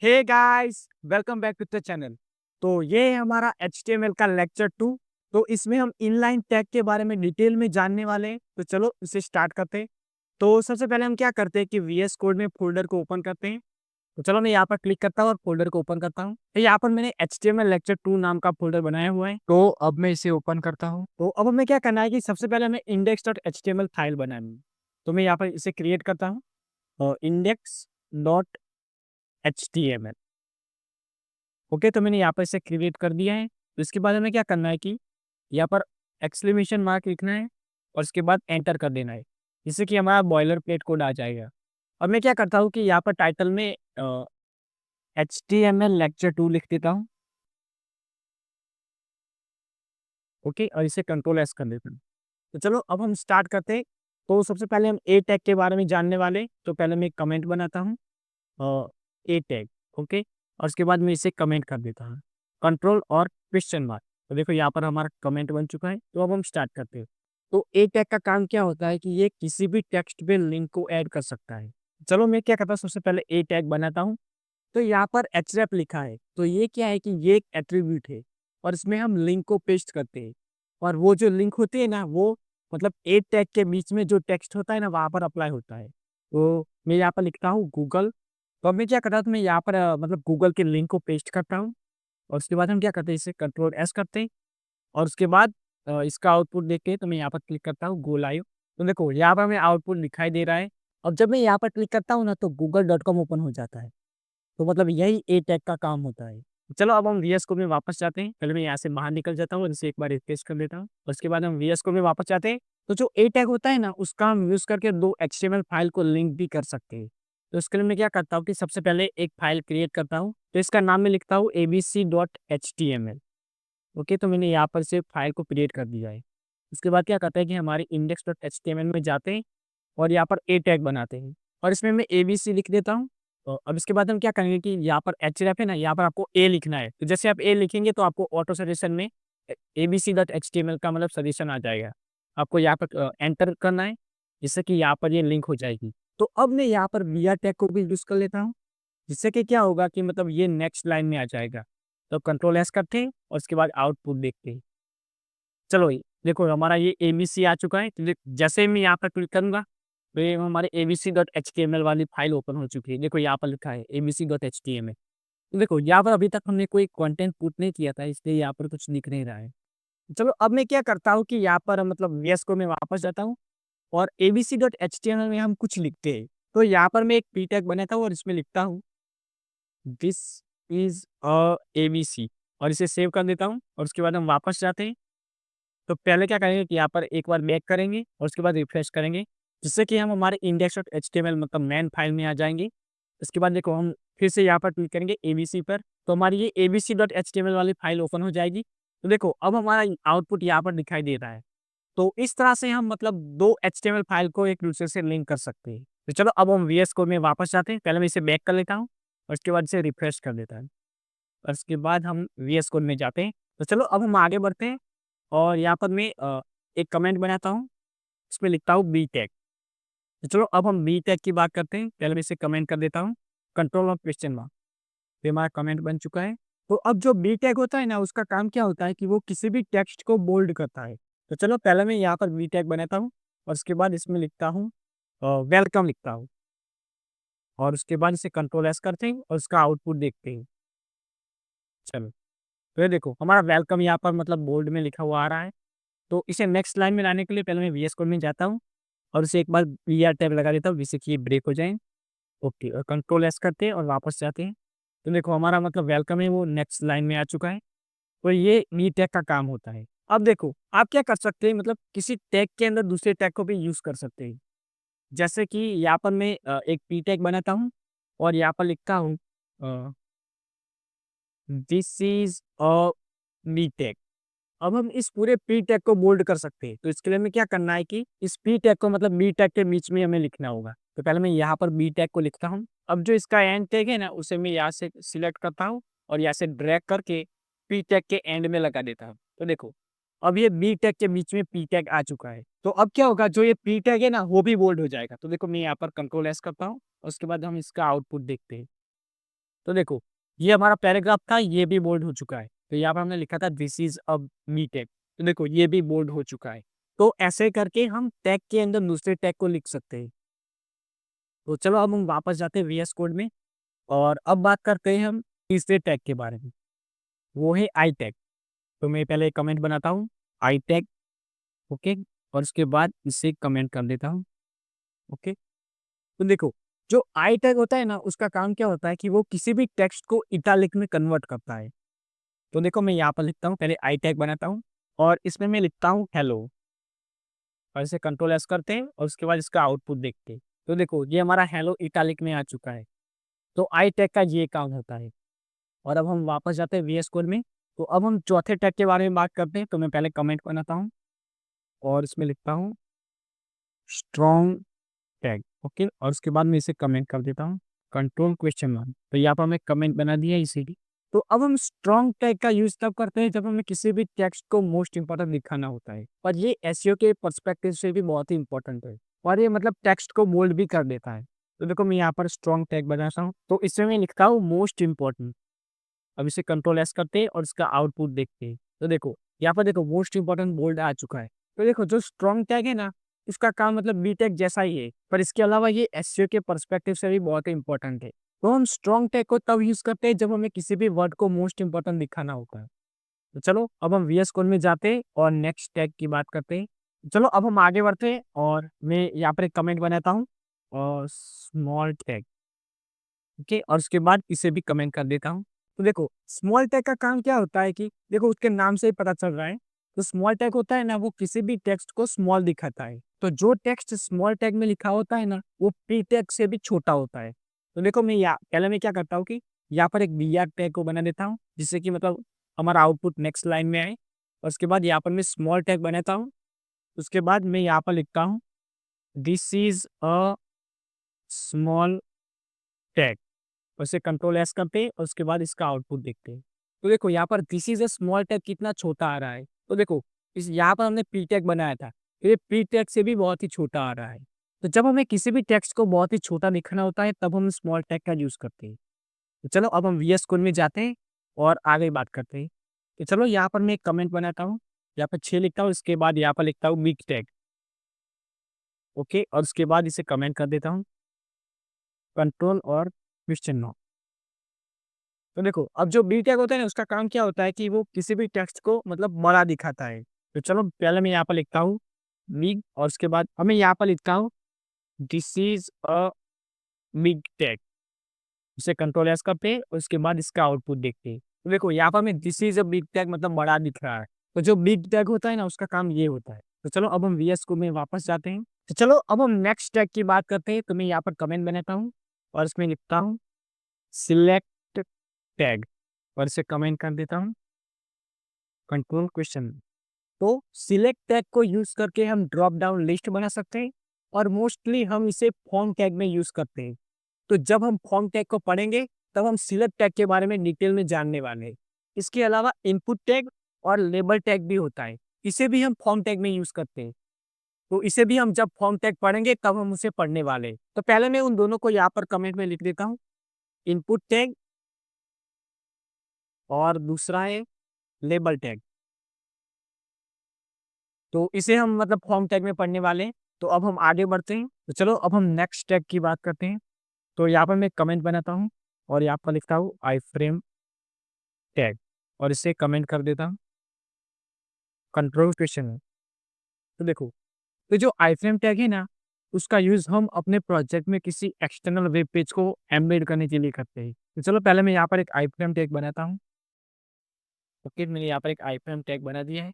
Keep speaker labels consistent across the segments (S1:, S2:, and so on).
S1: Hey guys, welcome back to the channel. तो ये है हमारा HTML का लेक्चर 2। तो इसमें हम इनलाइन टैग के बारे में डिटेल में जानने वाले हैं। तो चलो इसे स्टार्ट करते हैं। तो सबसे पहले हम क्या करते हैं कि VS कोड में फ़ोल्डर को ओपन करते हैं। तो चलो मैं यहाँ पर क्लिक करता हूँ और फ़ोल्डर को ओपन करता हूँ। तो यहाँ पर मैंने HTML लेक्चर 2 नाम का फ़ोल्डर बनाया हुआ है। तो अब मैं इसे ओपन करता हूँ। तो अब हमें क्या करना है कि सबसे पहले हमें index.html फाइल बनानी है। तो मैं यहाँ पर इसे क्रिएट करता हूँ index.html। ओके, तो मैंने यहाँ पर इसे क्रिएट कर दिया है। तो इसके बाद हमें क्या करना है कि यहाँ पर एक्सक्लेमेशन मार्क लिखना है और उसके बाद एंटर कर देना है, जिससे कि हमारा बॉयलर प्लेट कोड आ जाएगा। अब मैं क्या करता हूँ कि यहाँ पर टाइटल में HTML लेक्चर 2 लिख देता हूँ। ओके, और इसे कंट्रोल एस कर देता हूँ। तो चलो अब हम स्टार्ट करते हैं। तो सबसे पहले हम ए टैग के बारे में जानने वाले हैं। तो पहले मैं एक कमेंट बनाता हूँ ए टैग। ओके, और उसके बाद मैं इसे कमेंट कर देता हूँ कंट्रोल और क्वेश्चन मार्क। तो देखो यहाँ पर हमारा कमेंट बन चुका है। तो अब हम स्टार्ट करते हैं। तो ए टैग का काम क्या होता है कि ये किसी भी टेक्स्ट पे लिंक को ऐड कर सकता है। चलो मैं क्या करता हूँ, सबसे पहले ए टैग बनाता हूँ। तो यहाँ पर href लिखा है। तो ये क्या है कि ये एक एट्रीब्यूट है और इसमें हम लिंक को पेस्ट करते हैं। और वो जो लिंक होती है ना, वो मतलब ए टैग के बीच में जो टेक्स्ट होता है ना, वहाँ पर अप्लाई होता है। तो मैं यहाँ पर लिखता हूँ गूगल। तो अब मैं क्या करता हूँ, तो मैं यहाँ पर मतलब गूगल के लिंक को पेस्ट करता हूँ। और उसके बाद हम क्या करते हैं, इसे कंट्रोल एस करते हैं। और उसके बाद इसका आउटपुट देख के तो मैं यहाँ पर क्लिक करता हूँ गो लाइव। तो देखो यहाँ पर हमें आउटपुट दिखाई दे रहा है। अब जब मैं यहाँ पर क्लिक करता हूँ ना, तो google.com ओपन हो जाता है। तो मतलब यही ए टैग का काम होता है। चलो अब हम VS कोड में वापस जाते हैं। पहले मैं यहाँ से बाहर निकल जाता हूँ और इसे एक बार रिफ्रेश कर देता हूँ। उसके बाद हम VS कोड में वापस जाते हैं। तो जो ए टैग होता है ना, उसका हम यूज़ करके 2 HTML फाइल को लिंक भी कर सकते हैं। तो इसके लिए मैं क्या करता हूँ कि सबसे पहले एक फाइल क्रिएट करता हूँ। तो इसका नाम मैं लिखता हूँ abc.html। ओके, तो मैंने यहाँ पर से फाइल को क्रिएट कर दिया है। उसके बाद क्या करते हैं कि हमारे index.html में जाते हैं और यहाँ पर ए टैग बनाते हैं और इसमें मैं ABC लिख देता हूँ। अब इसके बाद हम क्या करेंगे कि यहाँ पर href है ना, यहाँ पर आपको ए लिखना है। तो जैसे आप ए लिखेंगे तो आपको ऑटो सजेशन में abc.html का मतलब सजेशन आ जाएगा। आपको यहाँ पर एंटर करना है, जिससे कि यहाँ पर ये लिंक हो जाएगी। तो अब मैं यहाँ पर वी आर टैग को भी यूज़ कर लेता हूँ, जिससे कि क्या होगा कि मतलब ये नेक्स्ट लाइन में आ जाएगा। तो कंट्रोल एस करते हैं और उसके बाद आउटपुट देखते हैं। चलो ये देखो हमारा ये एबीसी आ चुका है। तो जैसे ही मैं यहाँ पर क्लिक करूँगा, तो ये हमारे abc.html वाली फाइल ओपन हो चुकी है। देखो यहाँ पर लिखा है abc.html। तो देखो यहाँ पर अभी तक हमने कोई कंटेंट पुट नहीं किया था, इसलिए यहाँ पर कुछ दिख नहीं रहा है। चलो अब मैं क्या करता हूँ कि यहाँ पर मतलब VS को मैं वापस जाता हूँ और abc.html में हम कुछ लिखते हैं। तो यहाँ पर मैं एक p टैग बनाता हूँ और इसमें लिखता हूँ दिस इज़ ABC और इसे सेव कर देता हूँ और उसके बाद हम वापस जाते हैं। तो पहले क्या करेंगे कि यहाँ पर एक बार बैक करेंगे और उसके बाद रिफ्रेश करेंगे, जिससे कि हम हमारे index.html मतलब मेन फाइल में आ जाएँगे। इसके बाद देखो हम फिर से यहाँ पर क्लिक करेंगे ABC पर, तो हमारी ये abc.html वाली फाइल ओपन हो जाएगी। तो देखो अब हमारा आउटपुट यहाँ पर दिखाई दे रहा है। तो इस तरह से हम मतलब 2 HTML फाइल को एक-दूसरे से लिंक कर सकते हैं। तो चलो अब हम VS कोड में वापस जाते हैं। पहले मैं इसे बैक कर लेता हूँ और उसके बाद इसे रिफ्रेश कर देता हूँ और उसके बाद हम VS कोड में जाते हैं। तो चलो अब हम आगे बढ़ते हैं और यहाँ पर मैं एक कमेंट बनाता हूँ, उसमें लिखता हूँ बी टैग। तो चलो अब हम बी टैग की बात करते हैं। पहले मैं इसे कमेंट कर देता हूँ, कंट्रोल और क्वेश्चन मार्क। ये हमारा कमेंट बन चुका है। तो अब जो बी टैग होता है ना, उसका काम क्या होता है कि वो किसी भी टेक्स्ट को बोल्ड करता है। तो चलो पहले मैं यहाँ पर बी टैग बनाता हूँ और उसके बाद इसमें लिखता हूँ वेलकम लिखता हूँ और उसके बाद इसे कंट्रोल एस करते हैं और उसका आउटपुट देखते हैं। चलो, तो ये देखो हमारा वेलकम यहाँ पर मतलब बोल्ड में लिखा हुआ आ रहा है। तो इसे नेक्स्ट लाइन में लाने के लिए पहले मैं VS कोड में जाता हूँ और उसे एक बार वी-आर टैब लगा देता हूँ, जिससे कि ये ब्रेक हो जाए। ओके, और कंट्रोल एस करते हैं और वापस जाते हैं। तो देखो हमारा मतलब वेलकम है वो नेक्स्ट लाइन में आ चुका है। तो ये वी टैग का काम होता है। अब देखो आप क्या कर सकते हैं, मतलब किसी टैग के अंदर दूसरे टैग को भी यूज़ कर सकते हैं। जैसे कि यहाँ पर मैं एक पी टैग बनाता हूँ और यहाँ पर लिखता हूँ this is a me tag. अब हम इस पूरे पी टैग को बोल्ड कर सकते हैं। तो इसके लिए हमें क्या करना है कि इस पी टैग को मतलब बी टैग के बीच में हमें लिखना होगा। तो पहले मैं यहाँ पर बी टैग को लिखता हूँ। अब जो इसका एंड टैग है ना, उसे मैं यहाँ से सिलेक्ट करता हूँ और यहाँ से ड्रैग करके पी टैग के एंड में लगा देता हूँ। तो देखो अब ये बी टैग के बीच में पी टैग आ चुका है। तो अब क्या होगा, जो ये पी टैग है ना, वो भी बोल्ड हो जाएगा। तो देखो मैं यहाँ पर कंट्रोल एस करता हूँ और उसके बाद हम इसका आउटपुट देखते हैं। तो देखो, ये हमारा पैराग्राफ था, ये भी बोल्ड हो चुका है। तो यहाँ पर हमने लिखा था this is a me tag, तो देखो ये भी बोल्ड हो चुका है। तो ऐसे करके हम टैग के अंदर दूसरे टैग को लिख सकते हैं। तो चलो अब हम वापस जाते हैं वीएस कोड में और अब बात करते हैं हम तीसरे टैग के बारे में, वो है आई टैग। तो मैं पहले कमेंट बनाता हूँ, आई टैग, ओके, और उसके बाद इसे कमेंट कर देता हूँ, ओके। तो देखो, जो आई टैग होता है ना, उसका काम क्या होता है कि वो किसी भी टेक्स्ट को इटैलिक में कन्वर्ट करता है। तो देखो मैं यहाँ पर लिखता हूँ, पहले आई टैग बनाता हूँ और इसमें मैं लिखता हूँ हेलो, और इसे कंट्रोल एस करते हैं और उसके बाद इसका आउटपुट देखते हैं। तो देखो ये हमारा हेलो इटैलिक में आ चुका है। तो आई टैग का ये काम होता है। और अब हम वापस जाते हैं वीएस कोड में। तो अब हम चौथे टैग के बारे में बात करते हैं। तो मैं पहले कमेंट बनाता हूँ और इसमें लिखता हूँ स्ट्रॉन्ग टैग, ओके, और उसके बाद मैं इसे कमेंट कर देता हूँ, कंट्रोल क्वेश्चन मार्क। तो यहाँ पर हमें कमेंट बना दिया इसीलिए। तो अब हम स्ट्रॉन्ग टैग का यूज तब करते हैं जब हमें किसी भी टेक्स्ट को मोस्ट इंपॉर्टेंट दिखाना होता है, और ये एसईओ के पर्सपेक्टिव से भी बहुत ही इंपॉर्टेंट है, और ये मतलब टेक्स्ट को बोल्ड भी कर देता है। तो देखो मैं यहाँ पर स्ट्रॉन्ग टैग बनाता हूँ, तो इसमें मैं लिखता हूँ मोस्ट इंपॉर्टेंट। अब इसे कंट्रोल एस करते हैं और इसका आउटपुट देखते हैं। तो देखो यहाँ पर देखो मोस्ट इंपॉर्टेंट बोल्ड आ चुका है। तो देखो जो स्ट्रॉन्ग टैग है ना, इसका काम मतलब बी टैग जैसा ही है, पर इसके अलावा ये एसईओ के पर्सपेक्टिव से भी बहुत ही इंपॉर्टेंट है। तो हम स्ट्रॉन्ग टैग को तब यूज करते हैं जब हमें किसी भी वर्ड को मोस्ट इंपॉर्टेंट दिखाना होता है। तो चलो अब हम वीएस कोड में जाते हैं और नेक्स्ट टैग की बात करते हैं। चलो अब हम आगे बढ़ते हैं और मैं यहाँ पर एक कमेंट बनाता हूँ और स्मॉल टैग, ओके, और उसके बाद इसे भी कमेंट कर देता हूँ। तो देखो स्मॉल टैग का काम क्या होता है कि देखो उसके नाम से ही पता चल रहा है। तो स्मॉल टैग होता है ना, वो किसी भी टेक्स्ट को स्मॉल दिखाता है। तो जो टेक्स्ट स्मॉल टैग में लिखा होता है ना, वो पी टैग से भी छोटा होता है। तो देखो मैं यहाँ पहले मैं क्या करता हूँ कि यहाँ पर एक बी आर टैग को बना देता हूँ, जिससे कि मतलब हमारा आउटपुट नेक्स्ट लाइन में आए। और उसके बाद यहाँ पर मैं स्मॉल टैग बनाता हूँ। उसके बाद मैं यहाँ पर लिखता हूँ this is a small tag, उसे कंट्रोल एस करते हैं और उसके बाद इसका आउटपुट देखते हैं। तो देखो यहाँ पर this is a small tag कितना छोटा आ रहा है। तो देखो इस यहाँ पर हमने पी टैग बनाया था, तो ये पी टैग से भी बहुत ही छोटा आ रहा है। तो जब हमें किसी भी टेक्स्ट को बहुत ही छोटा दिखाना होता है, तब हम स्मॉल टैग का यूज करते हैं। तो चलो अब हम वीएस कोड में जाते हैं और आगे बात करते हैं। तो चलो यहाँ पर मैं एक कमेंट बनाता हूँ, यहाँ पर 6 लिखता हूँ, इसके बाद यहाँ पर लिखता हूँ बिग टैग, ओके, और उसके बाद इसे कमेंट कर देता हूँ, कंट्रोल और क्वेश्चन मार्क। तो देखो अब जो बी टैग होता है ना, उसका काम क्या होता है कि वो किसी भी टेक्स्ट को मतलब बड़ा दिखाता है। तो चलो पहले मैं यहाँ पर लिखता हूँ बिग, और उसके बाद अब मैं यहाँ पर लिखता हूँ this is a big tag, इसे कंट्रोल एस करते हैं और उसके बाद इसका आउटपुट देखते हैं। तो देखो यहाँ पर मैं this is a big tag मतलब बड़ा दिख रहा है। तो जो बिग टैग होता है ना, उसका काम ये होता है। तो चलो अब हम वीएस को में वापस जाते हैं। तो चलो अब हम नेक्स्ट टैग की बात करते हैं। तो मैं यहाँ पर कमेंट बनाता हूँ और इसमें लिखता हूँ सिलेक्ट टैग, और इसे कमेंट कर देता हूँ, कंट्रोल क्वेश्चन। तो सिलेक्ट टैग को यूज करके हम ड्रॉप डाउन लिस्ट बना सकते हैं, और मोस्टली हम इसे फॉर्म टैग में यूज करते हैं। तो जब हम फॉर्म टैग को पढ़ेंगे, तब हम सिलेक्ट टैग के बारे में डिटेल में जानने वाले हैं। इसके अलावा इनपुट टैग और लेबल टैग भी होता है, इसे भी हम फॉर्म टैग में यूज करते हैं। तो इसे भी हम जब फॉर्म टैग पढ़ेंगे, तब हम उसे पढ़ने वाले हैं। तो पहले मैं उन दोनों को यहाँ पर कमेंट में लिख देता हूँ, इनपुट टैग और दूसरा है लेबल टैग। तो इसे हम मतलब फॉर्म टैग में पढ़ने वाले हैं। तो अब हम आगे बढ़ते हैं। तो चलो अब हम नेक्स्ट टैग की बात करते हैं। तो यहाँ पर मैं कमेंट बनाता हूँ और यहाँ पर लिखता हूँ आई फ्रेम टैग, और इसे कमेंट कर देता हूँ, कंट्रोल क्वेश्चन है। तो देखो, तो जो आई फ्रेम टैग है ना, उसका यूज हम अपने प्रोजेक्ट में किसी एक्सटर्नल वेब पेज को एम्बेड करने के लिए करते हैं। तो चलो पहले मैं यहाँ पर एक आई फ्रेम टैग बनाता हूँ। ओके, मैंने यहाँ पर एक आई फ्रेम टैग बना दिया है।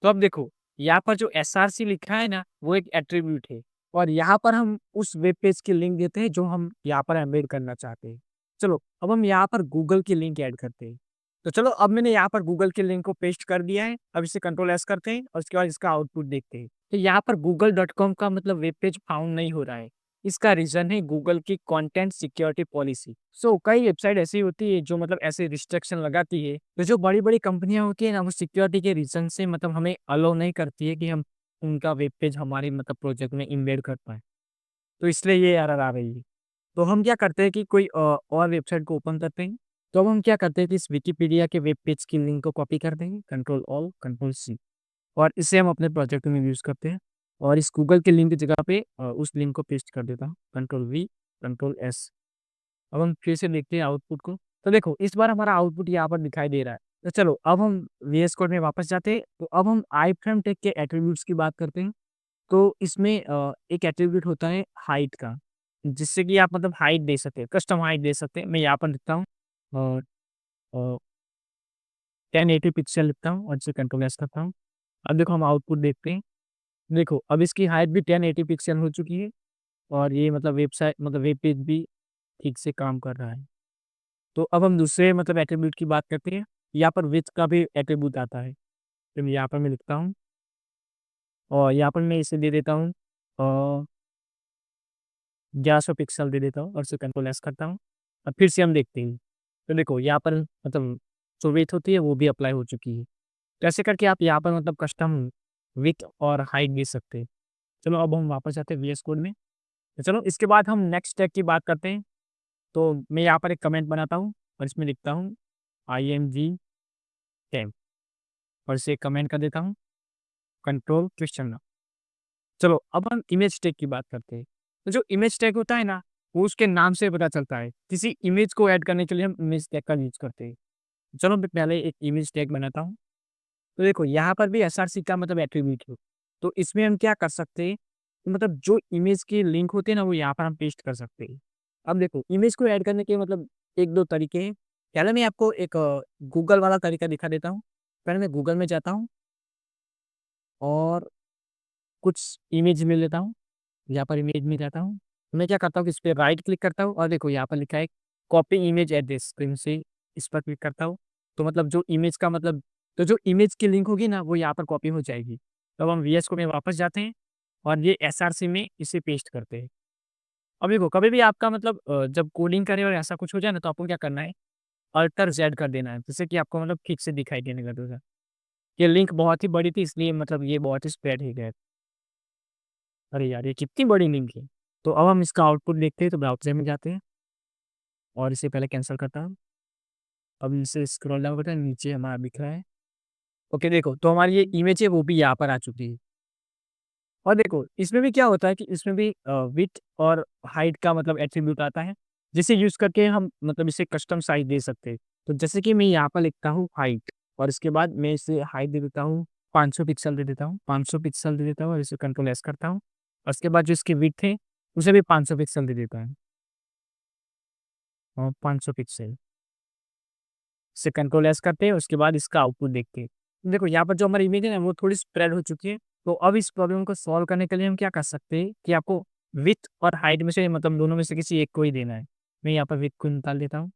S1: तो अब देखो, यहाँ पर जो एसआरसी लिखा है ना, वो एक एट्रीब्यूट है, और यहाँ पर हम उस वेब पेज की लिंक देते हैं जो हम यहाँ पर एम्बेड करना चाहते हैं। चलो अब हम यहाँ पर गूगल की लिंक ऐड करते हैं। तो चलो अब मैंने यहाँ पर गूगल की लिंक को पेस्ट कर दिया है। अब इसे कंट्रोल एस करते हैं और उसके बाद इसका आउटपुट देखते हैं। तो यहाँ पर google.com का मतलब वेब पेज फाउंड नहीं हो रहा है। इसका रीजन है गूगल की कंटेंट सिक्योरिटी पॉलिसी। सो कई वेबसाइट ऐसी होती है जो मतलब ऐसे रिस्ट्रिक्शन लगाती है। तो जो बड़ी-बड़ी कंपनियाँ होती है ना, वो सिक्योरिटी के रीजन से मतलब हमें अलाउ नहीं करती है कि हम उनका वेब पेज हमारे मतलब प्रोजेक्ट में एम्बेड कर पाएँ। तो इसलिए ये एरर आ रही है। तो हम क्या करते हैं कि कोई और वेबसाइट को ओपन करते हैं। तो अब हम क्या करते हैं कि इस विकिपीडिया के वेब पेज की लिंक को कॉपी कर देंगे, कंट्रोल ऑल, कंट्रोल सी, और इसे हम अपने प्रोजेक्ट में यूज़ करते हैं। और इस गूगल के लिंक की जगह पे उस लिंक को पेस्ट कर देता हूँ, कंट्रोल वी, कंट्रोल एस। अब हम फिर से देखते हैं आउटपुट को। तो देखो इस बार हमारा आउटपुट यहाँ पर दिखाई दे रहा है। तो चलो अब हम वीएस कोड में वापस जाते हैं। तो अब हम आईफ्रेम टैग के एट्रीब्यूट्स की बात करते हैं। तो इसमें एक एट्रीब्यूट होता है हाइट का, जिससे कि आप मतलब हाइट दे सकते हैं, कस्टम हाइट दे सकते हैं। मैं यहाँ पर लिखता हूँ अ, 1080 पिक्सल लिखता हूँ और इसे कंट्रोल एस करता हूँ। अब देखो हम आउटपुट देखते हैं। देखो अब इसकी हाइट भी 1080 पिक्सल हो चुकी है और ये मतलब वेबसाइट मतलब वेब पेज भी ठीक से काम कर रहा है। तो अब हम दूसरे मतलब एट्रीब्यूट की बात करते हैं। यहाँ पर विड्थ का भी एट्रीब्यूट आता है। तो यहाँ पर मैं लिखता हूँ और यहाँ पर मैं इसे दे देता हूँ 1100 पिक्सल दे देता हूँ और इसे कंट्रोल एस करता हूँ। अब फिर से हम देखते हैं। तो देखो यहाँ पर मतलब जो विड्थ होती है वो भी अप्लाई हो चुकी है। तो ऐसे करके आप यहाँ पर मतलब कस्टम विड्थ और हाइट दे सकते हैं। चलो अब हम वापस जाते हैं वीएस कोड में। तो चलो इसके बाद हम नेक्स्ट टैग की बात करते हैं। तो मैं यहाँ पर एक कमेंट बनाता हूँ और इसमें लिखता हूँ IMG टेम्प और इसे कमेंट कर देता हूँ, कंट्रोल क्वेश्चन मार्क। चलो अब हम इमेज टैग की बात करते हैं। तो जो इमेज टैग होता है ना, वो उसके नाम से पता चलता है। किसी इमेज को ऐड करने के लिए हम इमेज टैग का यूज़ करते हैं। चलो मैं पहले एक इमेज टैग बनाता हूँ। तो देखो यहाँ पर भी एसआरसी का मतलब एट्रीब्यूट है। तो इसमें हम क्या कर सकते हैं, तो मतलब जो इमेज के लिंक होते हैं ना, वो यहाँ पर हम पेस्ट कर सकते हैं। अब देखो इमेज को ऐड करने के मतलब 1-2 तरीके हैं। पहले मैं आपको एक गूगल वाला तरीका दिखा देता हूँ। पहले मैं गूगल में जाता हूँ और कुछ इमेज ले लेता हूँ। यहाँ पर इमेज में जाता हूँ। तो मैं क्या करता हूँ कि इस पे राइट क्लिक करता हूँ और देखो यहाँ पर लिखा है कॉपी इमेज एड्रेस। तो इनसे इस पर क्लिक करता हूँ। तो मतलब जो इमेज का मतलब तो जो इमेज की लिंक होगी ना, वो यहाँ पर कॉपी हो जाएगी। तो अब हम वीएस कोड में वापस जाते हैं और ये एसआरसी में इसे पेस्ट करते हैं। अब देखो कभी भी आपका मतलब जब कोडिंग करे और ऐसा कुछ हो जाए ना, तो आपको क्या करना है, अल्टर जेड कर देना है, जिससे कि आपको मतलब ठीक से दिखाई देने लगेगा। ये लिंक बहुत ही बड़ी थी, इसलिए मतलब ये बहुत ही स्प्रेड हो गया। अरे यार ये कितनी बड़ी लिंक है। तो अब हम इसका आउटपुट देखते हैं। तो ब्राउज़र में जाते हैं और इसे पहले कैंसल करता हूँ। अब इसे स्क्रॉल डाउन करते हैं, नीचे हमारा दिख रहा है। ओके देखो तो हमारी ये इमेज है वो भी यहाँ पर आ चुकी है। और देखो इसमें भी क्या होता है कि इसमें भी विड्थ और हाइट का मतलब एट्रीब्यूट आता है, जिसे यूज़ करके हम मतलब इसे कस्टम साइज़ दे सकते हैं। तो जैसे कि मैं यहाँ पर लिखता हूँ हाइट और इसके बाद मैं इसे हाइट दे देता हूँ 500 पिक्सल दे देता हूँ, 500 पिक्सल दे देता हूँ और इसे कंट्रोल एस करता हूँ। और उसके बाद जो इसकी विड्थ है उसे भी 500 पिक्सल दे देता हूँ और 500 पिक्सल से कंट्रोल एस करते हैं, उसके बाद इसका आउटपुट देखते हैं। देखो यहाँ पर जो हमारी इमेज है ना, वो थोड़ी स्प्रेड हो चुकी है। तो अब इस प्रॉब्लम को सॉल्व करने के लिए हम क्या कर सकते हैं कि आपको विड्थ और हाइट में से मतलब दोनों में से किसी एक को ही देना है। मैं यहाँ पर विड्थ को निकाल देता हूँ,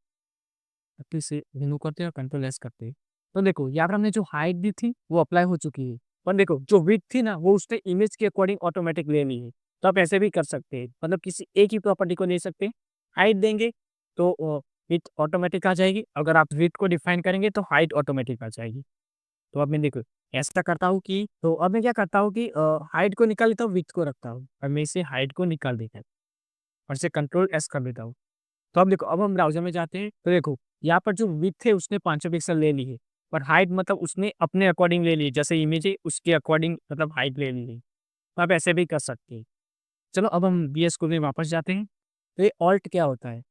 S1: फिर से रिमूव करते हैं और कंट्रोल एस करते हैं। तो देखो यहाँ पर हमने जो हाइट दी थी वो अप्लाई हो चुकी है। पर देखो जो विड्थ थी ना, वो उसने इमेज के अकॉर्डिंग ऑटोमेटिक ले ली है। तो आप ऐसे भी कर सकते हैं, मतलब किसी एक ही प्रॉपर्टी को ले सकते हैं। हाइट देंगे तो विड्थ ऑटोमेटिक आ जाएगी, अगर आप विड्थ को डिफाइन करेंगे तो हाइट ऑटोमेटिक आ जाएगी। तो अब मैं देखो ऐसा करता हूँ कि तो अब मैं क्या करता हूँ कि हाइट को निकाल लेता हूँ, विड्थ को रखता हूँ और मैं इसे हाइट को निकाल देता हूँ और इसे कंट्रोल एस कर देता हूँ। तो अब देखो अब हम ब्राउज़र में जाते हैं। तो देखो यहाँ पर जो विड्थ है उसने 500 पिक्सल ले ली है, पर हाइट मतलब उसने अपने अकॉर्डिंग ले ली है, जैसे इमेज है उसके अकॉर्डिंग मतलब हाइट ले ली है। तो आप ऐसे भी कर सकते हैं। चलो अब हम वीएस कोड में वापस जाते हैं। तो ये ऑल्ट क्या होता है?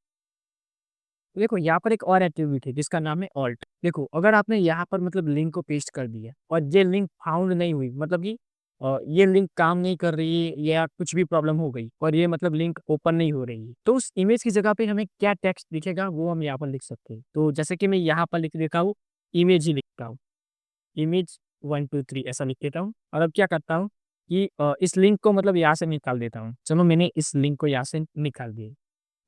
S1: तो देखो यहाँ पर एक और एक्टिविटी है जिसका नाम है ऑल्ट। देखो अगर आपने यहाँ पर मतलब लिंक को पेस्ट कर दिया और ये लिंक फाउंड नहीं हुई, मतलब कि ये लिंक काम नहीं कर रही है या कुछ भी प्रॉब्लम हो गई और ये मतलब लिंक ओपन नहीं हो रही है, तो उस इमेज की जगह पे हमें क्या टेक्स्ट दिखेगा वो हम यहाँ पर लिख सकते हैं। तो जैसे कि मैं यहाँ पर लिख देता हूँ, इमेज ही लिखता हूँ, इमेज 1 2 3 ऐसा लिख देता हूँ। और अब क्या करता हूँ कि इस लिंक को मतलब यहाँ से निकाल देता हूँ। चलो मैंने इस लिंक को यहाँ से निकाल दिया,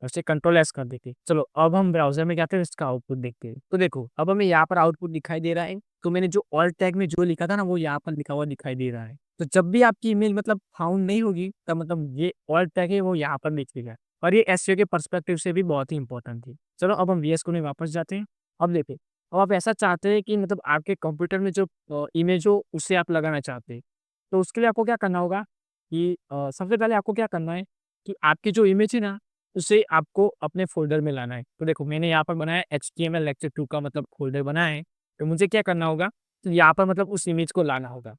S1: उसे कंट्रोल एस कर देते। चलो अब हम ब्राउज़र में जाते हैं, इसका आउटपुट देखते हैं। तो देखो अब हमें यहाँ पर आउटपुट दिखाई दे रहा है। तो मैंने जो ऑल्ट टैग में जो लिखा था ना, वो यहाँ पर लिखा हुआ दिखाई दे रहा है। तो जब भी आपकी ईमेल मतलब फाउंड नहीं होगी, तब मतलब ये ऑल्ट टैग है वो यहाँ पर लिखेगा। और ये एसईओ के पर्सपेक्टिव से भी बहुत ही इंपॉर्टेंट है। चलो अब हम वीएस कोड में वापस जाते हैं। अब देखिए अब आप ऐसा चाहते हैं कि मतलब आपके कंप्यूटर में जो इमेज हो उसे आप लगाना चाहते हैं। तो उसके लिए आपको क्या करना होगा कि सबसे पहले आपको क्या करना है कि आपकी जो इमेज है ना, उसे आपको अपने फ़ोल्डर में लाना है। तो देखो मैंने यहाँ पर बनाया एचटीएमएल लेक्चर 2 का मतलब फ़ोल्डर बनाया है। तो मुझे क्या करना होगा, तो यहाँ पर मतलब उस इमेज को लाना होगा।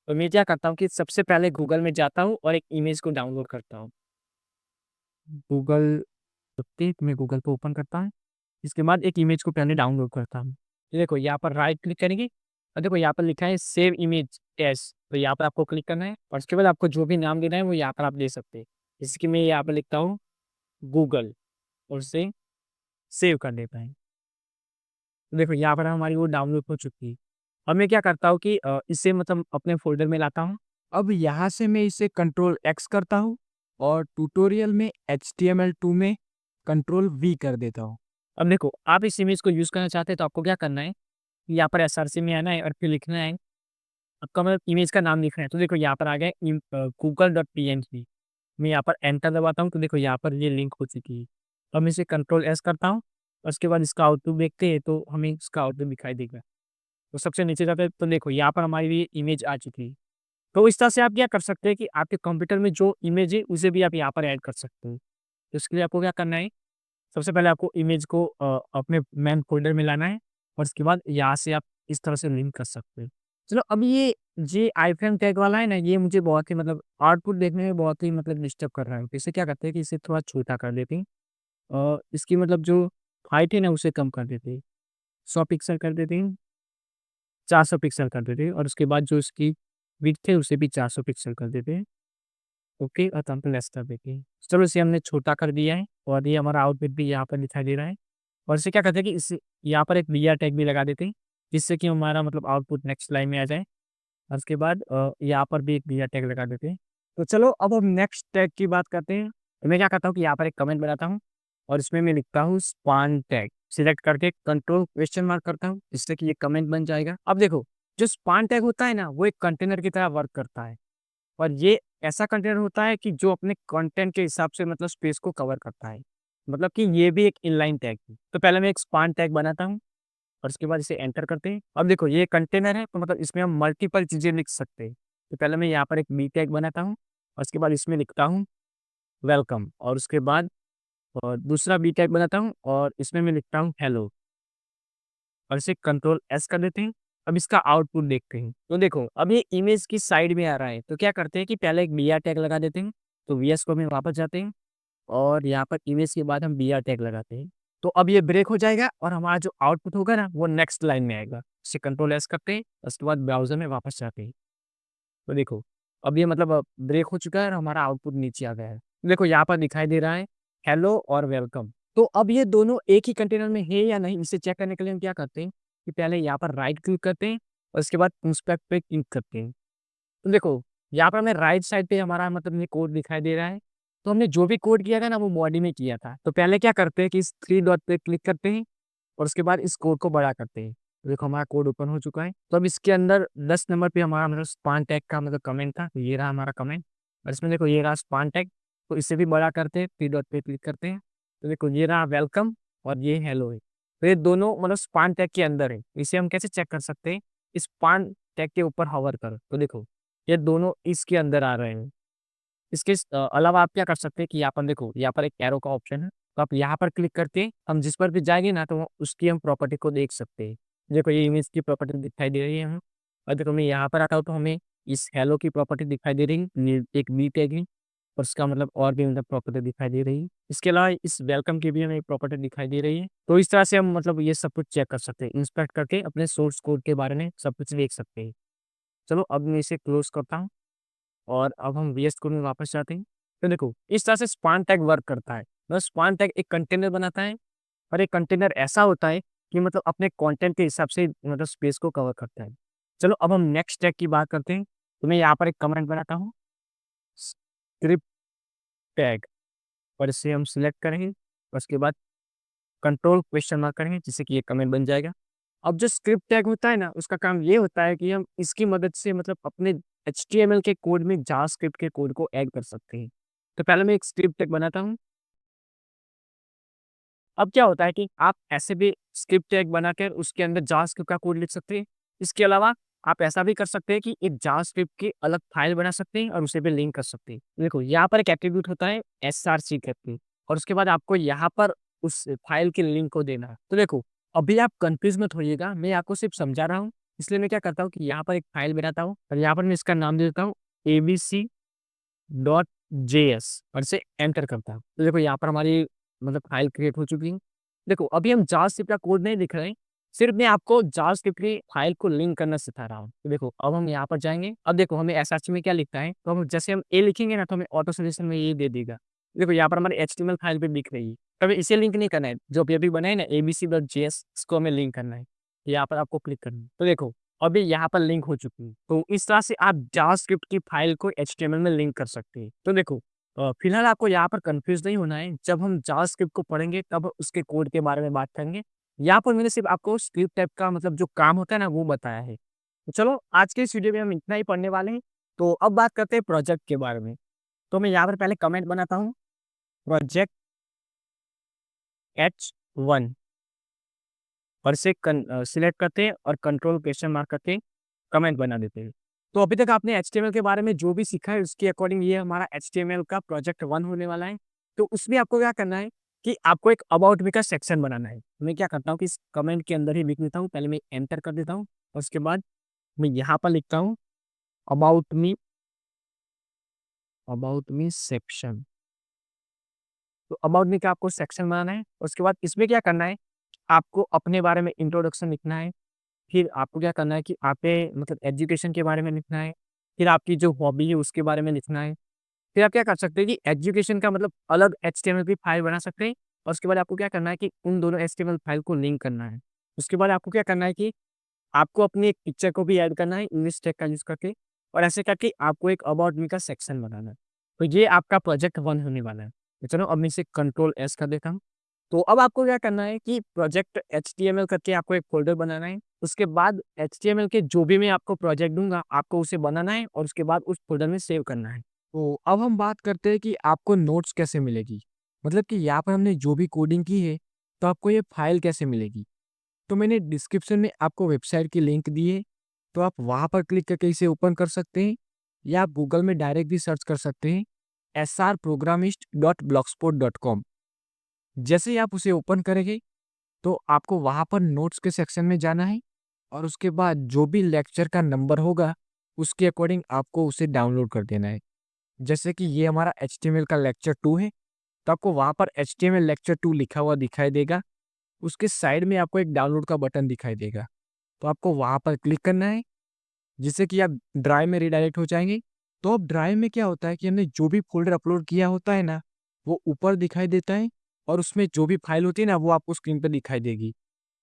S1: तो मैं क्या करता हूँ कि सबसे पहले गूगल में जाता हूँ और एक इमेज को डाउनलोड करता हूँ। गूगल मैं गूगल को ओपन करता हूँ। इसके बाद एक इमेज को पहले डाउनलोड करता हूँ। ये देखो यहाँ पर राइट क्लिक करेंगे और देखो यहाँ पर लिखा है सेव इमेज एज़, तो यहाँ पर आपको क्लिक करना है और उसके बाद आपको जो भी नाम देना है वो यहाँ पर आप दे सकते हैं। जैसे कि मैं यहाँ पर लिखता हूँ गूगल और उसे सेव कर देता है। तो देखो यहाँ पर हमारी वो डाउनलोड हो चुकी है। अब मैं क्या करता हूँ कि इसे मतलब अपने फ़ोल्डर में लाता हूँ।
S2: अब यहाँ से मैं इसे कंट्रोल एक्स करता हूँ और ट्यूटोरियल में HTML2 में कंट्रोल वी कर देता हूँ।
S1: अब देखो आप इस इमेज को यूज़ करना चाहते हैं तो आपको क्या करना है, यहाँ पर एसआरसी में आना है और फिर लिखना है, आपका मतलब इमेज का नाम लिखना है। तो देखो यहाँ पर आ गया google.png। मैं यहाँ पर एंटर दबाता हूँ तो देखो यहाँ पर ये लिंक हो चुकी है। अब मैं इसे कंट्रोल एस करता हूँ और उसके बाद इसका आउटपुट देखते हैं तो हमें इसका आउटपुट दिखाई देगा। तो सबसे नीचे जाते हैं तो देखो यहाँ पर हमारी ये इमेज आ चुकी है। तो इस तरह से आप क्या कर सकते हैं कि आपके कंप्यूटर में जो इमेज है उसे भी आप यहाँ पर ऐड कर सकते हैं। तो इसके लिए आपको क्या करना है, सबसे पहले आपको इमेज को अपने मेन फ़ोल्डर में लाना है और उसके बाद यहाँ से आप इस तरह से लिंक कर सकते हैं। चलो अब ये आईफ्रेम टैग वाला है ना, ये मुझे बहुत ही मतलब आउटपुट देखने में बहुत ही मतलब डिस्टर्ब कर रहा है। तो इसे क्या करते हैं कि इसे थोड़ा छोटा कर देते हैं और इसकी मतलब जो हाइट है ना उसे कम कर देते हैं। 100 पिक्सल कर देते हैं, 400 पिक्सल कर देते हैं और उसके बाद जो इसकी विड्थ है उसे भी 400 पिक्सल कर देते हैं। ओके और लेस कर देते हैं। चलो इसे हमने छोटा कर दिया है और ये हमारा आउटपुट भी यहाँ पर दिखाई दे रहा है। और इसे क्या करते हैं कि इस यहाँ पर एक बीआर टैग भी लगा देते हैं, जिससे कि हमारा मतलब आउटपुट नेक्स्ट लाइन में आ जाए और उसके बाद यहाँ पर भी एक बीआर टैग लगा देते हैं। तो चलो अब हम नेक्स्ट टैग की बात करते हैं। तो मैं क्या करता हूँ कि यहाँ पर एक कमेंट बनाता हूँ और इसमें मैं लिखता हूँ स्पान टैग, सिलेक्ट करके कंट्रोल क्वेश्चन मार्क करता हूँ, जिससे कि ये कमेंट बन जाएगा। अब देखो जो स्पान टैग होता है ना वो एक कंटेनर की तरह वर्क करता है और ये ऐसा कंटेनर होता है कि जो अपने कंटेंट के हिसाब से मतलब स्पेस को कवर करता है। मतलब कि ये भी एक इनलाइन टैग है। तो पहले मैं एक स्पान टैग बनाता हूँ और उसके बाद इसे एंटर करते हैं। अब देखो ये कंटेनर है तो मतलब इसमें हम मल्टीपल चीज़ें लिख सकते हैं। तो पहले मैं यहाँ पर एक बी टैग बनाता हूँ और उसके बाद इसमें लिखता हूँ वेलकम और उसके बाद दूसरा बी टैग बनाता हूँ और इसमें मैं लिखता हूँ हेलो और इसे कंट्रोल एस कर देते हैं। अब इसका आउटपुट देखते हैं। तो देखो अब ये इमेज की साइड में आ रहा है। तो क्या करते हैं कि पहले एक बीआर टैग लगा देते हैं। तो वीएस को में वापस जाते हैं और यहाँ पर इमेज के बाद हम बीआर टैग लगाते हैं। तो अब ये ब्रेक हो जाएगा और हमारा जो आउटपुट होगा ना वो नेक्स्ट लाइन में आएगा। इसे कंट्रोल एस करते हैं, उसके बाद ब्राउज़र में वापस जाते हैं। तो देखो अब ये मतलब ब्रेक हो चुका है और हमारा आउटपुट नीचे आ गया है। देखो यहाँ पर दिखाई दे रहा है हेलो और वेलकम। तो अब ये दोनों एक ही कंटेनर में है या नहीं इसे चेक करने के लिए हम क्या करते हैं कि पहले यहाँ पर राइट क्लिक करते हैं और उसके बाद इंस्पेक्ट पे क्लिक करते हैं। तो देखो यहाँ पर हमें राइट साइड पे हमारा मतलब ये कोड दिखाई दे रहा है। तो हमने जो भी कोड किया था ना वो बॉडी में किया था। तो पहले क्या करते हैं कि इस 3 डॉट पे क्लिक करते हैं और उसके बाद इस कोड को बड़ा करते हैं। तो देखो हमारा कोड ओपन हो चुका है। तो अब इसके अंदर 10 नंबर पे हमारा मतलब स्पान टैग का मतलब कमेंट था। तो ये रहा हमारा कमेंट और इसमें देखो ये रहा स्पान टैग। तो इसे भी बड़ा करते हैं, 3 डॉट पे क्लिक करते हैं। तो देखो ये रहा वेलकम और ये हेलो है। तो ये दोनों मतलब स्पान टैग के अंदर है। इसे हम कैसे चेक कर सकते हैं? स्पान टैग के ऊपर होवर करो। तो देखो ये दोनों इसके अंदर आ रहे हैं। इसके अलावा आप क्या कर सकते हैं कि यहाँ पर देखो, यहाँ पर एक एरो का ऑप्शन है, तो आप यहाँ पर क्लिक करके हम जिस पर भी जाएँगे ना, तो उसकी हम प्रॉपर्टी को देख सकते हैं। देखो ये इमेज की प्रॉपर्टी दिखाई दे रही है हमें और देखो मैं यहाँ पर आता हूँ, तो हमें इस हेलो की प्रॉपर्टी दिखाई दे रही है, एक वी टैग है और उसका मतलब और भी मतलब प्रॉपर्टी दिखाई दे रही है। इसके अलावा इस वेलकम की भी हमें एक प्रॉपर्टी दिखाई दे रही है। तो इस तरह से हम मतलब ये सब कुछ चेक कर सकते हैं, इंस्पेक्ट करके अपने सोर्स कोड के बारे में सब कुछ देख सकते हैं। चलो अब मैं इसे क्लोज़ करता हूँ। और अब हम वीएस कोड में वापस जाते हैं। तो देखो इस तरह से स्पान टैग वर्क करता है। मतलब स्पान टैग एक कंटेनर बनाता है और एक कंटेनर ऐसा होता है कि मतलब अपने कंटेंट के हिसाब से मतलब स्पेस को कवर करता है। चलो अब हम नेक्स्ट टैग की बात करते हैं। तो मैं यहाँ पर एक कमेंट बनाता हूँ स्क्रिप्ट टैग और इसे हम सिलेक्ट करेंगे और उसके बाद कंट्रोल क्वेश्चन मार्क करेंगे, जिससे कि ये कमेंट बन जाएगा। अब जो स्क्रिप्ट टैग होता है ना, उसका काम ये होता है कि हम इसकी मदद से मतलब अपने एचटीएमएल के कोड में जावास्क्रिप्ट के कोड को ऐड कर सकते हैं। तो पहले मैं एक स्क्रिप्ट टैग बनाता हूँ। अब क्या होता है कि आप ऐसे भी स्क्रिप्ट टैग बनाकर उसके अंदर जावास्क्रिप्ट का कोड लिख सकते हैं। इसके अलावा आप ऐसा भी कर सकते हैं कि एक जावास्क्रिप्ट की अलग फाइल बना सकते हैं और उसे भी लिंक कर सकते हैं। देखो यहाँ पर एक एट्रीब्यूट होता है एसआरसी करके। और उसके बाद आपको यहाँ पर उस फाइल के लिंक को देना है। तो देखो, अभी आप कन्फ्यूज़ मत होइएगा, मैं आपको सिर्फ़ समझा रहा हूँ, इसलिए मैं क्या करता हूँ कि यहाँ पर एक फाइल बनाता हूँ और यहाँ पर मैं इसका नाम दे देता हूँ abc.js और इसे एंटर करता हूँ। तो देखो यहाँ पर हमारी मतलब फाइल क्रिएट हो चुकी है। देखो, अभी हम जावास्क्रिप्ट का कोड नहीं लिख रहे हैं, सिर्फ़ मैं आपको जावास्क्रिप्ट की फाइल को लिंक करना सिखा रहा हूँ। तो देखो, अब हम यहाँ पर जाएँगे, अब देखो हमें एसएच में क्या लिखना है, तो हम जैसे हम ए लिखेंगे ना, तो हमें ऑटो सजेशन में ये दे देगा। देखो यहाँ पर हमारी एचटीएमएल फाइल पे दिख रही है, तो हमें इसे लिंक नहीं करना है, जो अभी-अभी बनाए ना abc.js इसको हमें लिंक करना है। यहाँ पर आपको क्लिक करना है। तो देखो, अभी यहाँ पर लिंक हो चुकी है। तो इस तरह से आप जावास्क्रिप्ट की फाइल को एचटीएमएल में लिंक कर सकते हैं। तो देखो, फिलहाल आपको यहाँ पर कन्फ्यूज़ नहीं होना है, जब हम जावास्क्रिप्ट को पढ़ेंगे तब उसके कोड के बारे में बात करेंगे। यहाँ पर मैंने सिर्फ़ आपको स्क्रिप्ट टाइप का मतलब जो काम होता है ना, वो बताया है। तो चलो, आज के इस वीडियो में हम इतना ही पढ़ने वाले हैं। तो अब बात करते हैं प्रोजेक्ट के बारे में। तो मैं यहाँ पर पहले कमेंट बनाता हूँ, प्रोजेक्ट H1 और इसे सिलेक्ट करते हैं और कंट्रोल क्वेश्चन मार्क करके कमेंट बना देते हैं। तो अभी तक आपने एचटीएमएल के बारे में जो भी सीखा है, उसके अकॉर्डिंग ये हमारा एचटीएमएल का प्रोजेक्ट 1 होने वाला है। तो उसमें आपको क्या करना है कि आपको एक अबाउट मी का सेक्शन बनाना है। मैं क्या करता हूँ कि इस कमेंट के अंदर ही लिख देता हूँ, पहले मैं एंटर कर देता हूँ और उसके बाद मैं यहाँ पर लिखता हूँ अबाउट मी, सेक्शन। तो अबाउट मी का आपको सेक्शन बनाना है, उसके बाद इसमें क्या करना है, आपको अपने बारे में इंट्रोडक्शन लिखना है। फिर आपको क्या करना है कि आपके मतलब एजुकेशन के बारे में लिखना है, फिर आपकी जो हॉबी है उसके बारे में लिखना है। फिर आप क्या कर सकते हैं कि एजुकेशन का मतलब अलग एचटीएमएल की फाइल बना सकते हैं और उसके बाद आपको क्या करना है कि उन दोनों एचटीएमएल फाइल को लिंक करना है। उसके बाद आपको क्या करना है कि आपको अपनी एक पिक्चर को भी ऐड करना है इंग्लिश टैग का यूज़ करके और ऐसे करके आपको एक अबाउट मी का सेक्शन बनाना है। तो ये आपका प्रोजेक्ट 1 होने वाला है। तो चलो, अब मैं इसे कंट्रोल एस कर देता हूँ। तो अब आपको क्या करना है कि प्रोजेक्ट एचटीएमएल करके आपको एक फ़ोल्डर बनाना है। उसके बाद एचटीएमएल के जो भी मैं आपको प्रोजेक्ट दूँगा, आपको उसे बनाना है और उसके बाद उस फ़ोल्डर में सेव करना है।
S2: तो अब हम बात करते हैं कि आपको नोट्स कैसे मिलेगी? मतलब कि यहाँ पर हमने जो भी कोडिंग की है, तो आपको ये फाइल कैसे मिलेगी? तो मैंने डिस्क्रिप्शन में आपको वेबसाइट की लिंक दी है, तो आप वहाँ पर क्लिक करके इसे ओपन कर सकते हैं या आप गूगल में डायरेक्ट भी सर्च कर सकते हैं srprogramist.blogspot.com। जैसे ही आप उसे ओपन करेंगे, तो आपको वहाँ पर नोट्स के सेक्शन में जाना है और उसके बाद जो भी लेक्चर का नंबर होगा, उसके अकॉर्डिंग आपको उसे डाउनलोड कर देना है। जैसे कि ये हमारा एचटीएमएल का लेक्चर 2 है, तो आपको वहाँ पर एचटीएमएल लेक्चर 2 लिखा हुआ दिखाई देगा। उसके साइड में आपको एक डाउनलोड का बटन दिखाई देगा, तो आपको वहाँ पर क्लिक करना है, जिससे कि आप ड्राइव में रिडायरेक्ट हो जाएँगे। तो अब ड्राइव में क्या होता है कि हमने जो भी फ़ोल्डर अपलोड किया होता है ना, वो ऊपर दिखाई देता है और उसमें जो भी फ़ाइल होती है ना, वो आपको स्क्रीन पे दिखाई देगी।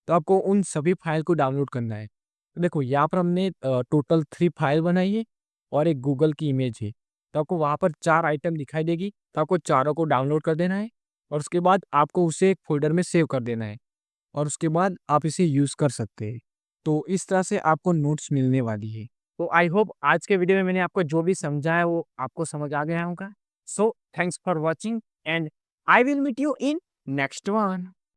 S2: तो आपको उन सभी फ़ाइल को डाउनलोड करना है। तो देखो यहाँ पर हमने टोटल 3 फ़ाइल बनाई है और एक गूगल की इमेज है। तो आपको वहाँ पर 4 आइटम दिखाई देगी, तो आपको चारों को डाउनलोड कर देना है और उसके बाद आपको उसे एक फ़ोल्डर में सेव कर देना है और उसके बाद आप इसे यूज़ कर सकते हैं। तो इस तरह से आपको नोट्स मिलने वाली है।
S1: तो आई होप आज के वीडियो में मैंने आपको जो भी समझाया वो आपको समझ आ गया होगा। So thanks for watching and I will meet you in next one.